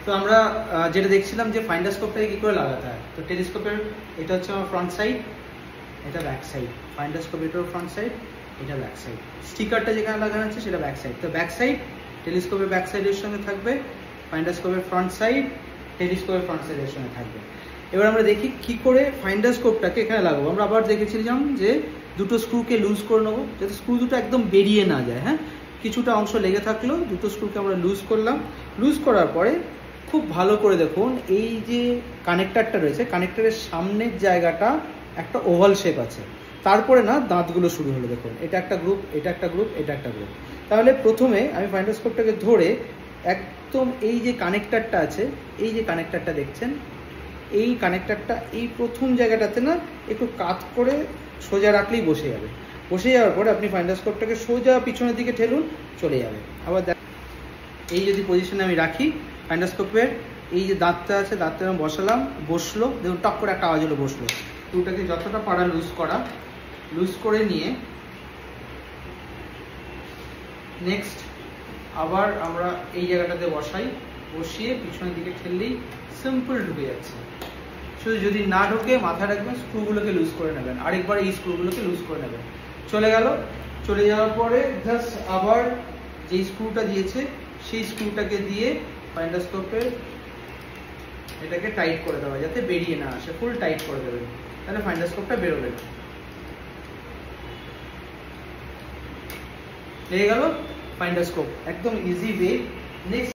তো আমরা যেটা দেখছিলাম যে ফাইন্ডারস্কোপটাকে কী করে লাগাতে হয়। তো টেলিস্কোপের এটা হচ্ছে আমার ফ্রন্ট সাইড, এটা ব্যাক সাইড। ফাইন্ডারস্কোপ এটাও ফ্রন্ট সাইড, এটা ব্যাক সাইড। স্টিকারটা যেখানে লাগানো আছে সেটা ব্যাক সাইড। তো ব্যাক সাইড টেলিস্কোপের ব্যাক সাইডের সঙ্গে থাকবে, ফাইন্ডারস্কোপের ফ্রন্ট সাইড টেলিস্কোপের ফ্রন্ট সাইডের সঙ্গে থাকবে। এবার আমরা দেখি কি করে ফাইন্ডারস্কোপটাকে এখানে লাগাবো। আমরা আবার দেখেছিলাম যে দুটো স্ক্রুকে লুজ করে নেবো যাতে স্ক্রু দুটো একদম বেরিয়ে না যায়। হ্যাঁ, কিছুটা অংশ লেগে থাকলো, দুটো স্ক্রুকে আমরা লুজ করলাম। লুজ করার পরে খুব ভালো করে দেখুন, এই যে কানেক্টারটা রয়েছে, কানেক্টারের সামনের জায়গাটা একটা ওভাল শেপ আছে, তারপরে না দাঁতগুলো শুরু হলো। দেখুন এটা একটা গ্রুপ, এটা একটা গ্রুপ, এটা একটা গ্রুপ। তাহলে প্রথমে আমি ফাইন্ডারস্কোপটাকে ধরে একদম এই যে কানেক্টারটা আছে, এই যে কানেক্টারটা দেখছেন, এই কানেক্টারটা এই প্রথম জায়গাটাতে না একটু কাত করে সোজা রাখলেই বসে যাবে। বসে যাওয়ার পরে আপনি ফাইন্ডারস্কোপটাকে সোজা পিছনের দিকে ঠেলুন, চলে যাবে। আবার এই যদি পজিশনে আমি রাখি, ফাইন্ডারস্কোপের এই যে দাঁতটা আছে, দাঁতটা আমি বসালাম, বসলো, দেখুন টক করে একটা আওয়াজ হলো, বসলো। ওটাকে যতটা পারা লুজ করা, লুজ করে নিয়ে নেক্সট আবার আমরা এই জায়গাটাতে বসাই, বসিয়ে পিছনের দিকে ঠেললেই সিম্পল ঢুকে যাচ্ছে। শুধু যদি না ঢোকে মাথা রাখবেন, স্ক্রুগুলোকে লুজ করে নেবেন, আরেকবার এই স্ক্রুগুলোকে লুজ করে নেবেন। চলে গেল। চলে যাওয়ার পরে জাস্ট আবার যেই স্ক্রুটা দিয়েছে সেই স্ক্রুটাকে দিয়ে ফাইন্ডারস্কোপের এটাকে টাইট করে দেওয়া যাতে বেরিয়ে না আসে, ফুল টাইট করে দেবেন, তাহলে ফাইন্ডারস্কোপটা বেরোবে না। লেগে গেল ফাইন্ডারস্কোপ, একদম ইজি ওয়ে। নেক্সট